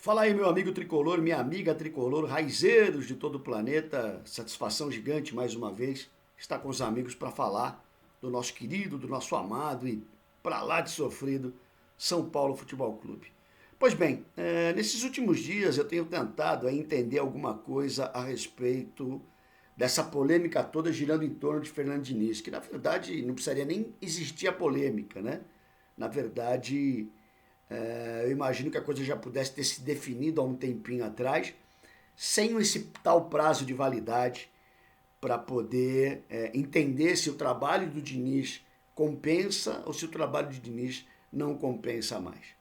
Fala aí, meu amigo tricolor, minha amiga tricolor, raizeiros de todo o planeta. Satisfação gigante mais uma vez estar com os amigos para falar do nosso querido, do nosso amado e para lá de sofrido São Paulo Futebol Clube. Pois bem, nesses últimos dias eu tenho tentado entender alguma coisa a respeito dessa polêmica toda girando em torno de Fernando Diniz, que na verdade não precisaria nem existir a polêmica, né? Na verdade, eu imagino que a coisa já pudesse ter se definido há um tempinho atrás, sem esse tal prazo de validade para poder entender se o trabalho do Diniz compensa ou se o trabalho de Diniz não compensa mais.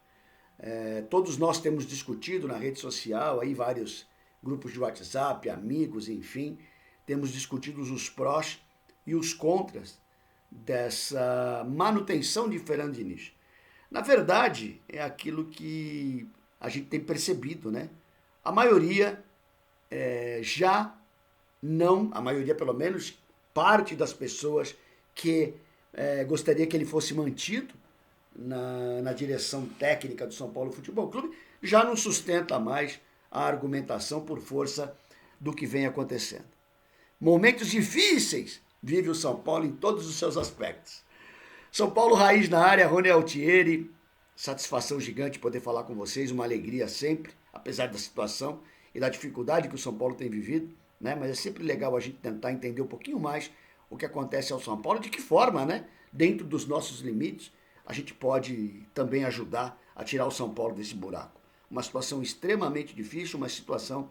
Todos nós temos discutido na rede social, aí vários grupos de WhatsApp, amigos, enfim, temos discutido os prós e os contras dessa manutenção de Fernando Diniz. Na verdade, é aquilo que a gente tem percebido, né? A maioria já não, a maioria pelo menos, parte das pessoas que gostaria que ele fosse mantido na direção técnica do São Paulo Futebol Clube, já não sustenta mais a argumentação por força do que vem acontecendo. Momentos difíceis vive o São Paulo em todos os seus aspectos. São Paulo Raiz na área, Rony Altieri, satisfação gigante poder falar com vocês, uma alegria sempre, apesar da situação e da dificuldade que o São Paulo tem vivido, né? Mas é sempre legal a gente tentar entender um pouquinho mais o que acontece ao São Paulo, de que forma, né? Dentro dos nossos limites, a gente pode também ajudar a tirar o São Paulo desse buraco. Uma situação extremamente difícil, uma situação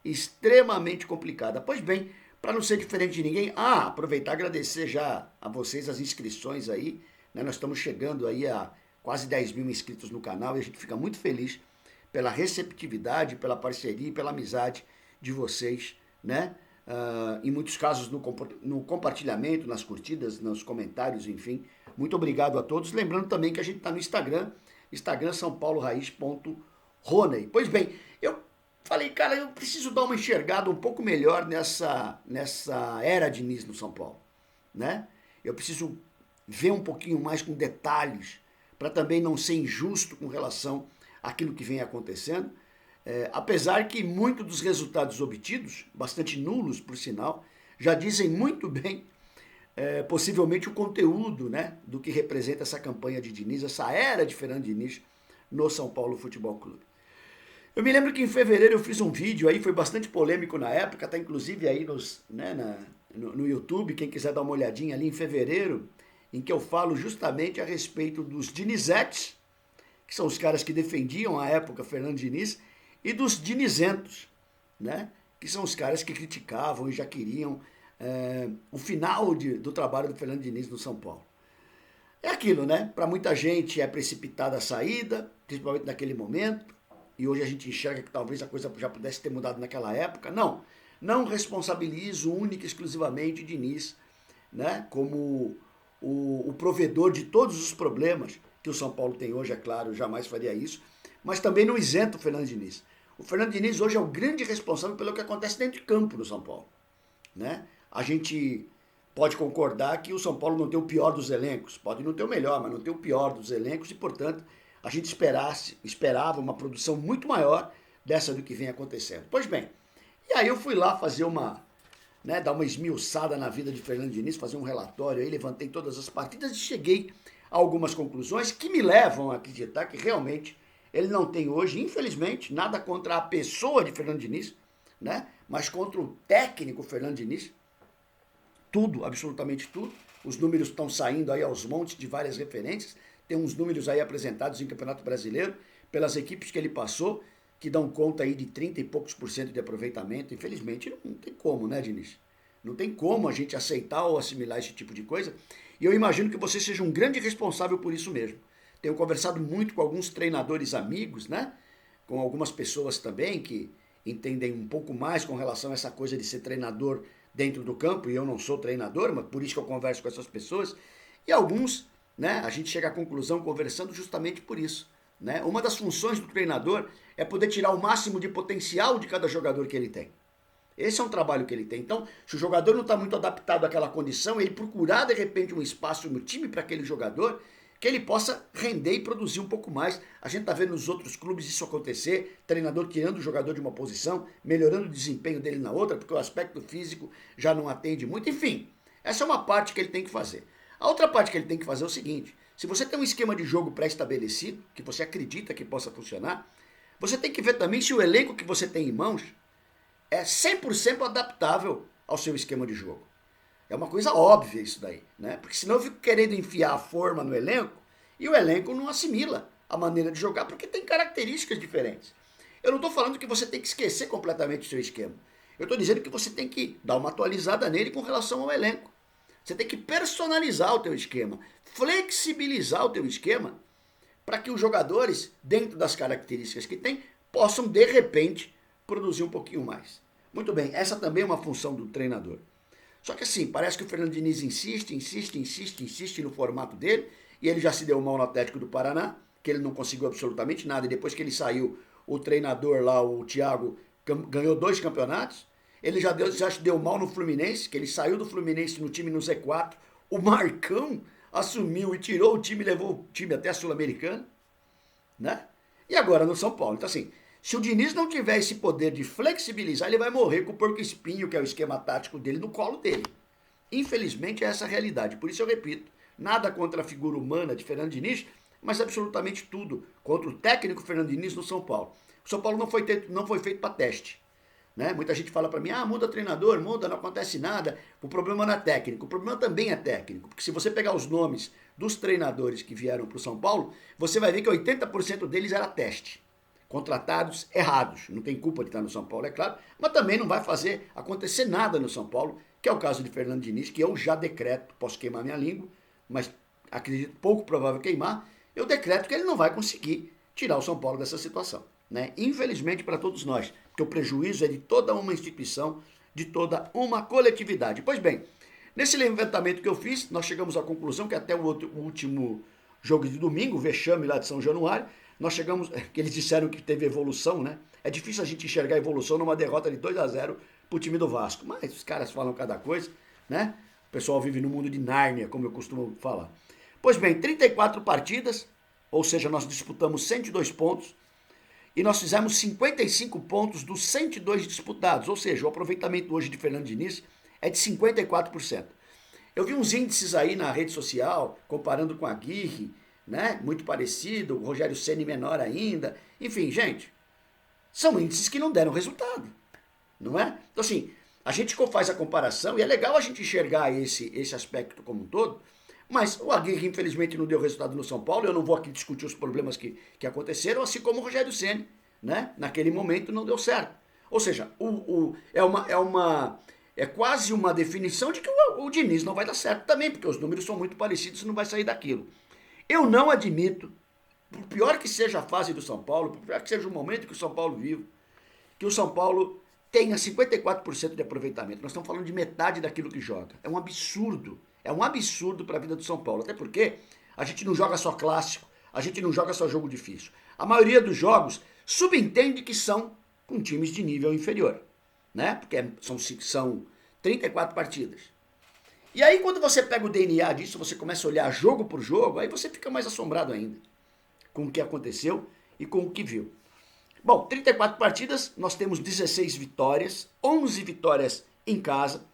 extremamente complicada. Pois bem, para não ser diferente de ninguém, aproveitar e agradecer já a vocês as inscrições aí, né? Nós estamos chegando aí a quase 10 mil inscritos no canal e a gente fica muito feliz pela receptividade, pela parceria e pela amizade de vocês, né? Em muitos casos no compartilhamento, nas curtidas, nos comentários, enfim. Muito obrigado a todos. Lembrando também que a gente está no Instagram, sampauloraiz.roney. Pois bem, eu falei, cara, eu preciso dar uma enxergada um pouco melhor nessa era Diniz no São Paulo, né? Eu preciso ver um pouquinho mais com detalhes, para também não ser injusto com relação àquilo que vem acontecendo. Apesar que muitos dos resultados obtidos, bastante nulos por sinal, já dizem muito bem, possivelmente o conteúdo, né, do que representa essa campanha de Diniz, essa era de Fernando Diniz no São Paulo Futebol Clube. Eu me lembro que em fevereiro eu fiz um vídeo aí, foi bastante polêmico na época, tá inclusive aí no YouTube, quem quiser dar uma olhadinha ali em fevereiro, em que eu falo justamente a respeito dos Dinizetes, que são os caras que defendiam à época Fernando Diniz, e dos Dinizentos, né, que são os caras que criticavam e já queriam o final do trabalho do Fernando Diniz no São Paulo. É aquilo, né? Para muita gente é precipitada a saída, principalmente naquele momento, e hoje a gente enxerga que talvez a coisa já pudesse ter mudado naquela época. Não responsabilizo única e exclusivamente Diniz, né, como o provedor de todos os problemas que o São Paulo tem hoje, é claro, jamais faria isso, mas também não isento o Fernando Diniz. O Fernando Diniz hoje é o grande responsável pelo que acontece dentro de campo no São Paulo, né? A gente pode concordar que o São Paulo não tem o pior dos elencos, pode não ter o melhor, mas não tem o pior dos elencos e, portanto, a gente esperava uma produção muito maior dessa do que vem acontecendo. Pois bem, e aí eu fui lá fazer dar uma esmiuçada na vida de Fernando Diniz, fazer um relatório aí, levantei todas as partidas e cheguei a algumas conclusões que me levam a acreditar que realmente ele não tem hoje, infelizmente, nada contra a pessoa de Fernando Diniz, né? Mas contra o técnico Fernando Diniz. Tudo, absolutamente tudo. Os números estão saindo aí aos montes de várias referências. Tem uns números aí apresentados em Campeonato Brasileiro pelas equipes que ele passou, que dão conta aí de 30 e poucos por cento de aproveitamento. Infelizmente, não tem como, né, Diniz? Não tem como a gente aceitar ou assimilar esse tipo de coisa. E eu imagino que você seja um grande responsável por isso mesmo. Tenho conversado muito com alguns treinadores amigos, né? Com algumas pessoas também que entendem um pouco mais com relação a essa coisa de ser treinador dentro do campo, e eu não sou treinador, mas por isso que eu converso com essas pessoas. E alguns, né? A gente chega à conclusão conversando justamente por isso, né? Uma das funções do treinador é poder tirar o máximo de potencial de cada jogador que ele tem. Esse é um trabalho que ele tem. Então, se o jogador não está muito adaptado àquela condição, ele procurar de repente um espaço no time para aquele jogador, que ele possa render e produzir um pouco mais. A gente está vendo nos outros clubes isso acontecer, treinador tirando o jogador de uma posição, melhorando o desempenho dele na outra, porque o aspecto físico já não atende muito. Enfim, essa é uma parte que ele tem que fazer. A outra parte que ele tem que fazer é o seguinte: se você tem um esquema de jogo pré-estabelecido, que você acredita que possa funcionar, você tem que ver também se o elenco que você tem em mãos é 100% adaptável ao seu esquema de jogo. É uma coisa óbvia isso daí, né? Porque senão eu fico querendo enfiar a forma no elenco e o elenco não assimila a maneira de jogar porque tem características diferentes. Eu não estou falando que você tem que esquecer completamente o seu esquema. Eu estou dizendo que você tem que dar uma atualizada nele com relação ao elenco. Você tem que personalizar o teu esquema, flexibilizar o teu esquema para que os jogadores, dentro das características que tem, possam, de repente, produzir um pouquinho mais. Muito bem, essa também é uma função do treinador. Só que assim, parece que o Fernando Diniz insiste no formato dele, e ele já se deu mal no Atlético do Paraná, que ele não conseguiu absolutamente nada, e depois que ele saiu, o treinador lá, o Thiago, ganhou 2 campeonatos. Ele já se deu mal no Fluminense, que ele saiu do Fluminense no time no Z4, o Marcão assumiu e tirou o time, levou o time até a Sul-Americana, né? E agora no São Paulo. Então assim, se o Diniz não tiver esse poder de flexibilizar, ele vai morrer com o porco-espinho, que é o esquema tático dele, no colo dele. Infelizmente é essa a realidade. Por isso eu repito, nada contra a figura humana de Fernando Diniz, mas absolutamente tudo contra o técnico Fernando Diniz no São Paulo. O São Paulo não foi feito para teste. Né? Muita gente fala para mim, muda treinador, muda, não acontece nada. O problema não é técnico, o problema também é técnico. Porque se você pegar os nomes dos treinadores que vieram para o São Paulo, você vai ver que 80% deles era teste. Contratados errados. Não tem culpa de estar no São Paulo, é claro, mas também não vai fazer acontecer nada no São Paulo, que é o caso de Fernando Diniz, que eu já decreto, posso queimar minha língua, mas acredito pouco provável queimar, eu decreto que ele não vai conseguir tirar o São Paulo dessa situação. Né? Infelizmente para todos nós, porque o prejuízo é de toda uma instituição, de toda uma coletividade. Pois bem, nesse levantamento que eu fiz, nós chegamos à conclusão que até o último jogo de domingo, o vexame lá de São Januário, nós chegamos, que eles disseram que teve evolução, né? É difícil a gente enxergar evolução numa derrota de 2-0 pro time do Vasco, mas os caras falam cada coisa, né? O pessoal vive no mundo de Nárnia, como eu costumo falar. Pois bem, 34 partidas, ou seja, nós disputamos 102 pontos, e nós fizemos 55 pontos dos 102 disputados, ou seja, o aproveitamento hoje de Fernando Diniz é de 54%. Eu vi uns índices aí na rede social, comparando com a Aguirre, né? Muito parecido, o Rogério Ceni menor ainda. Enfim, gente, são índices que não deram resultado, não é? Então assim, a gente faz a comparação e é legal a gente enxergar esse aspecto como um todo, mas o Aguirre infelizmente não deu resultado no São Paulo, eu não vou aqui discutir os problemas que aconteceram, assim como o Rogério Ceni, né? Naquele momento não deu certo. Ou seja, é quase uma definição de que o Diniz não vai dar certo também, porque os números são muito parecidos e não vai sair daquilo. Eu não admito, por pior que seja a fase do São Paulo, por pior que seja o momento que o São Paulo vive, que o São Paulo tenha 54% de aproveitamento. Nós estamos falando de metade daquilo que joga. É um absurdo. É um absurdo para a vida do São Paulo. Até porque a gente não joga só clássico, a gente não joga só jogo difícil. A maioria dos jogos subentende que são com times de nível inferior, né? Porque são 34 partidas. E aí quando você pega o DNA disso, você começa a olhar jogo por jogo, aí você fica mais assombrado ainda com o que aconteceu e com o que viu. Bom, 34 partidas, nós temos 16 vitórias, 11 vitórias em casa,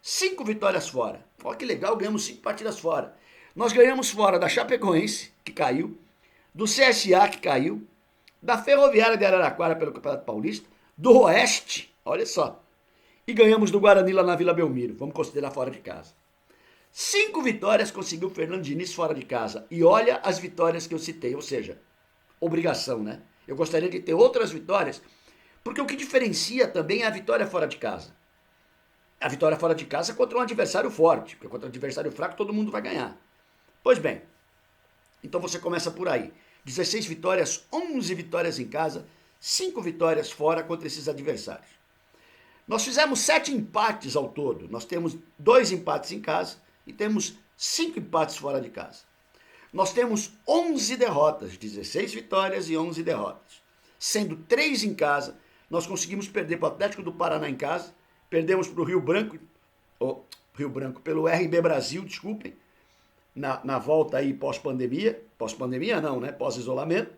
5 vitórias fora. Olha que legal, ganhamos 5 partidas fora. Nós ganhamos fora da Chapecoense, que caiu, do CSA, que caiu, da Ferroviária de Araraquara pelo Campeonato Paulista, do Oeste, olha só, e ganhamos do Guarani lá na Vila Belmiro, vamos considerar fora de casa. 5 vitórias conseguiu o Fernando Diniz fora de casa. E olha as vitórias que eu citei, ou seja, obrigação, né? Eu gostaria de ter outras vitórias, porque o que diferencia também é a vitória fora de casa. A vitória fora de casa é contra um adversário forte, porque contra um adversário fraco todo mundo vai ganhar. Pois bem, então você começa por aí. 16 vitórias, 11 vitórias em casa, 5 vitórias fora contra esses adversários. Nós fizemos 7 empates ao todo. Nós temos 2 empates em casa e temos 5 empates fora de casa. Nós temos 11 derrotas, 16 vitórias e 11 derrotas. Sendo 3 em casa, nós conseguimos perder para o Atlético do Paraná em casa, perdemos para o Rio Branco, pelo RB Brasil, desculpem, na volta aí pós-pandemia não, né? Pós-isolamento,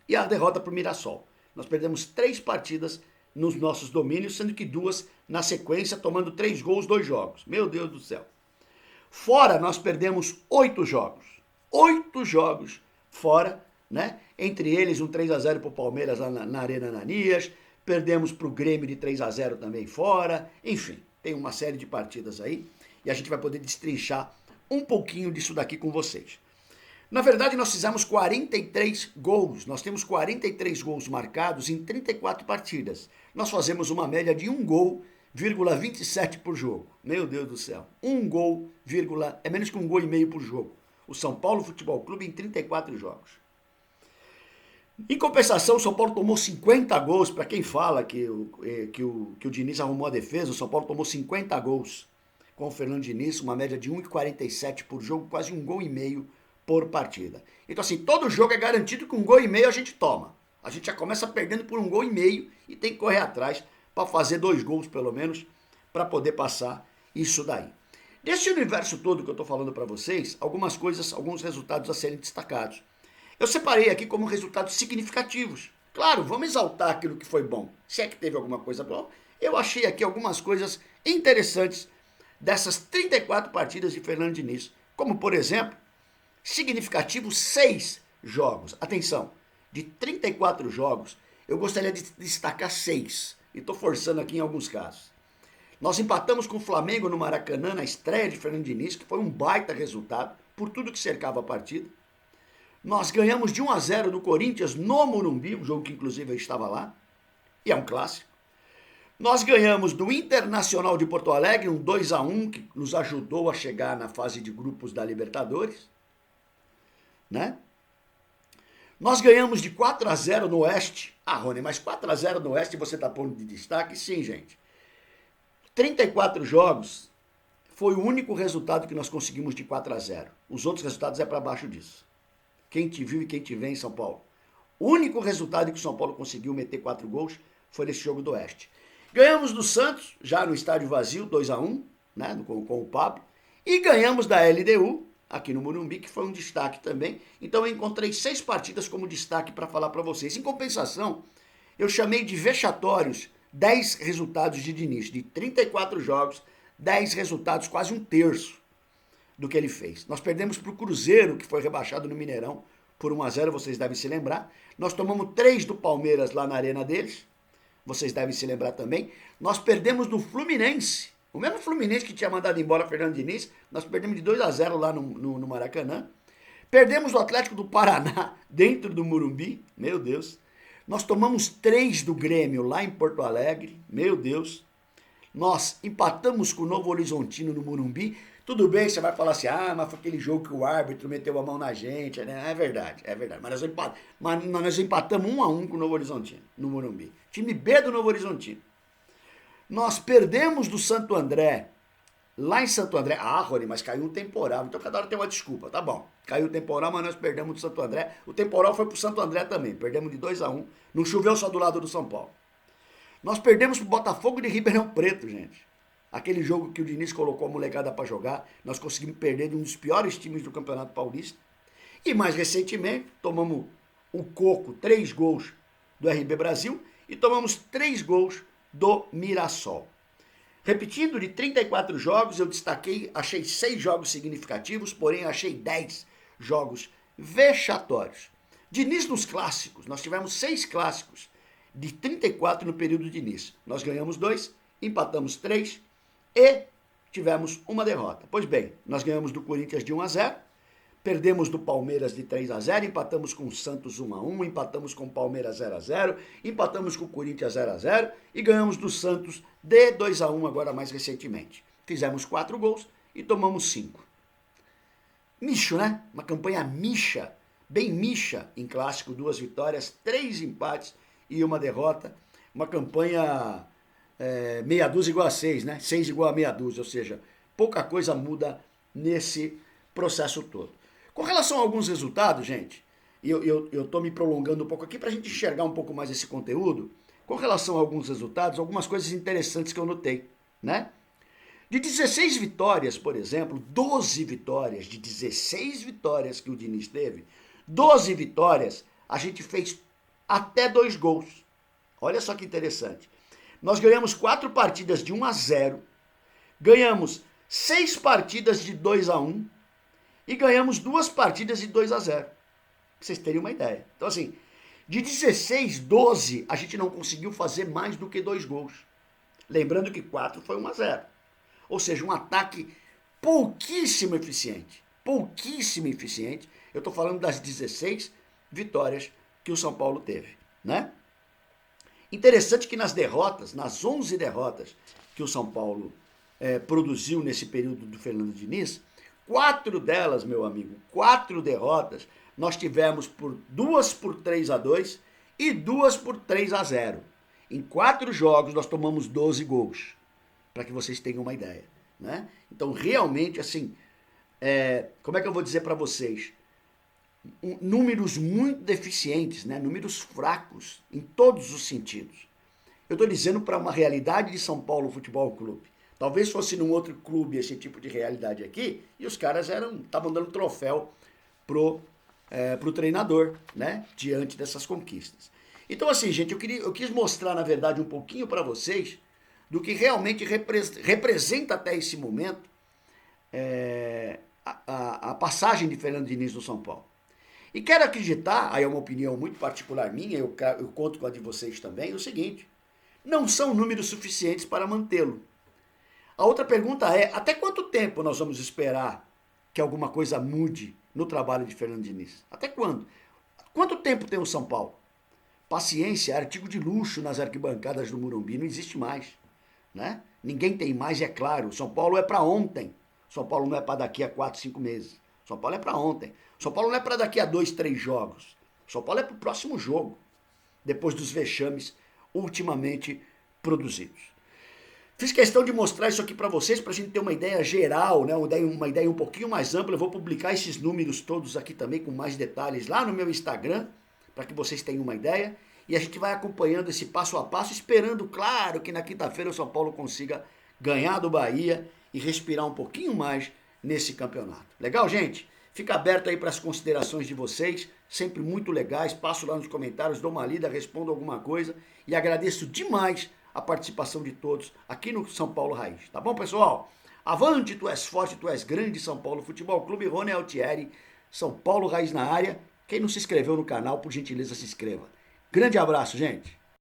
e a derrota para o Mirassol. Nós perdemos 3 partidas nos nossos domínios, sendo que 2 na sequência, tomando 3 gols, 2 jogos. Meu Deus do céu. Fora, nós perdemos 8 jogos. 8 jogos fora, né? Entre eles um 3-0 para o Palmeiras lá na Arena Ananias, perdemos para o Grêmio de 3-0 também fora, enfim, tem uma série de partidas aí e a gente vai poder destrinchar um pouquinho disso daqui com vocês. Na verdade, nós fizemos 43 gols, nós temos 43 gols marcados em 34 partidas. Nós fazemos uma média de 1 gol, 27 por jogo. Meu Deus do céu, 1 gol, é menos que 1 gol e meio por jogo. O São Paulo Futebol Clube em 34 jogos. Em compensação, o São Paulo tomou 50 gols. Para quem fala que o Diniz arrumou a defesa, o São Paulo tomou 50 gols com o Fernando Diniz, uma média de 1,47 por jogo, quase 1 gol e meio por partida. Então assim, todo jogo é garantido que 1 gol e meio a gente toma. A gente já começa perdendo por 1 gol e meio e tem que correr atrás para fazer 2 gols pelo menos, para poder passar isso daí. Desse universo todo que eu estou falando para vocês, algumas coisas, alguns resultados a serem destacados. Eu separei aqui como resultados significativos. Claro, vamos exaltar aquilo que foi bom. Se é que teve alguma coisa boa, eu achei aqui algumas coisas interessantes dessas 34 partidas de Fernando Diniz. Como, por exemplo, significativo 6 jogos. Atenção, de 34 jogos, eu gostaria de destacar 6. E estou forçando aqui em alguns casos. Nós empatamos com o Flamengo no Maracanã, na estreia de Fernando Diniz, que foi um baita resultado, por tudo que cercava a partida. Nós ganhamos de 1-0 do Corinthians no Morumbi, um jogo que inclusive eu estava lá, e é um clássico. Nós ganhamos do Internacional de Porto Alegre, um 2-1, que nos ajudou a chegar na fase de grupos da Libertadores, né? Nós ganhamos de 4-0 no Oeste. Ah, Rony, mas 4-0 no Oeste você está pondo de destaque? Sim, gente. 34 jogos foi o único resultado que nós conseguimos de 4-0. Os outros resultados é para baixo disso. Quem te viu e quem te vê em São Paulo. O único resultado que o São Paulo conseguiu meter 4 gols foi nesse jogo do Oeste. Ganhamos do Santos, já no estádio vazio, 2-1, né, com o Pablo. E ganhamos da LDU, aqui no Morumbi, que foi um destaque também. Então eu encontrei 6 partidas como destaque para falar para vocês. Em compensação, eu chamei de vexatórios 10 resultados de Diniz. De 34 jogos, 10 resultados, quase um terço do que ele fez. Nós perdemos para o Cruzeiro, que foi rebaixado no Mineirão, por 1-0, vocês devem se lembrar. Nós tomamos 3 do Palmeiras lá na arena deles, vocês devem se lembrar também. Nós perdemos do Fluminense, o mesmo Fluminense que tinha mandado embora Fernando Diniz, nós perdemos de 2-0 lá no Maracanã. Perdemos do Atlético do Paraná, dentro do Morumbi, meu Deus. Nós tomamos 3 do Grêmio lá em Porto Alegre, meu Deus. Nós empatamos com o Novo Horizontino no Morumbi. Tudo bem, você vai falar assim, mas foi aquele jogo que o árbitro meteu a mão na gente, né? É verdade. Mas nós empatamos 1-1 com o Novo Horizontino, no Morumbi. Time B do Novo Horizontino. Nós perdemos do Santo André, lá em Santo André. Ah, Rony, mas caiu um temporal, então cada hora tem uma desculpa, tá bom. Caiu o temporal, mas nós perdemos do Santo André. O temporal foi pro Santo André também, perdemos de 2-1. Não choveu só do lado do São Paulo. Nós perdemos pro Botafogo de Ribeirão Preto, gente. Aquele jogo que o Diniz colocou a molecada para jogar, nós conseguimos perder de um dos piores times do Campeonato Paulista. E mais recentemente, tomamos o coco, 3 gols do RB Brasil e tomamos 3 gols do Mirassol. Repetindo, de 34 jogos, eu destaquei, achei 6 jogos significativos, porém achei 10 jogos vexatórios. Diniz nos clássicos, nós tivemos 6 clássicos de 34 no período de Diniz. Nós ganhamos 2, empatamos 3 e tivemos uma derrota. Pois bem, nós ganhamos do Corinthians de 1-0, perdemos do Palmeiras de 3-0, empatamos com o Santos 1-1, empatamos com o Palmeiras 0-0, empatamos com o Corinthians 0-0 e ganhamos do Santos de 2-1 agora mais recentemente. Fizemos 4 gols e tomamos 5. Micho, né? Uma campanha micha, bem micha em clássico, 2 vitórias, 3 empates e uma derrota. Uma campanha meia dúzia igual a 6, né? 6 igual a meia dúzia, ou seja, pouca coisa muda nesse processo todo. Com relação a alguns resultados, gente, e eu estou me prolongando um pouco aqui para a gente enxergar um pouco mais esse conteúdo. Com relação a alguns resultados, algumas coisas interessantes que eu notei, né? De 16 vitórias, por exemplo, 12 vitórias, de 16 vitórias que o Diniz teve, 12 vitórias, a gente fez até 2 gols. Olha só que interessante. Nós ganhamos 4 partidas de 1-0, ganhamos 6 partidas de 2-1 e ganhamos 2 partidas de 2-0. Pra vocês terem uma ideia. Então, assim, de 16, 12, a gente não conseguiu fazer mais do que 2 gols. Lembrando que 4 foi 1-0. Ou seja, um ataque pouquíssimo eficiente. Pouquíssimo eficiente. Eu estou falando das 16 vitórias que o São Paulo teve, né? Interessante que nas derrotas, nas 11 derrotas que o São Paulo produziu nesse período do Fernando Diniz, 4 delas, meu amigo, 4 derrotas, nós tivemos 2 por 3-2 e 2 por 3-0. Em 4 jogos nós tomamos 12 gols, para que vocês tenham uma ideia, né? Então, realmente, assim, como é que eu vou dizer para vocês? Números muito deficientes, né? Números fracos em todos os sentidos. Eu estou dizendo para uma realidade de São Paulo Futebol Clube. Talvez fosse num outro clube esse tipo de realidade aqui, e os caras estavam dando troféu pro treinador, né? Diante dessas conquistas. Então, assim, gente, eu quis mostrar, na verdade, um pouquinho para vocês do que realmente representa até esse momento a passagem de Fernando Diniz no São Paulo. E quero acreditar, aí é uma opinião muito particular minha, eu conto com a de vocês também, o seguinte: não são números suficientes para mantê-lo. A outra pergunta é, até quanto tempo nós vamos esperar que alguma coisa mude no trabalho de Fernando Diniz? Até quando? Quanto tempo tem o São Paulo? Paciência, artigo de luxo nas arquibancadas do Morumbi, não existe mais, né? Ninguém tem mais, é claro. O São Paulo é para ontem. O São Paulo não é para daqui a 4, 5 meses. O São Paulo é para ontem. O São Paulo não é para daqui a 2, 3 jogos. O São Paulo é para o próximo jogo, depois dos vexames ultimamente produzidos. Fiz questão de mostrar isso aqui para vocês, para a gente ter uma ideia geral, né? Uma ideia um pouquinho mais ampla. Eu vou publicar esses números todos aqui também com mais detalhes lá no meu Instagram, para que vocês tenham uma ideia. E a gente vai acompanhando esse passo a passo, esperando, claro, que na quinta-feira o São Paulo consiga ganhar do Bahia e respirar um pouquinho mais nesse campeonato. Legal, gente? Fica aberto aí para as considerações de vocês, sempre muito legais. Passo lá nos comentários, dou uma lida, respondo alguma coisa e agradeço demais a participação de todos aqui no São Paulo Raiz. Tá bom, pessoal? Avante, tu és forte, tu és grande, São Paulo Futebol Clube, Rony Altieri, São Paulo Raiz na área. Quem não se inscreveu no canal, por gentileza, se inscreva. Grande abraço, gente!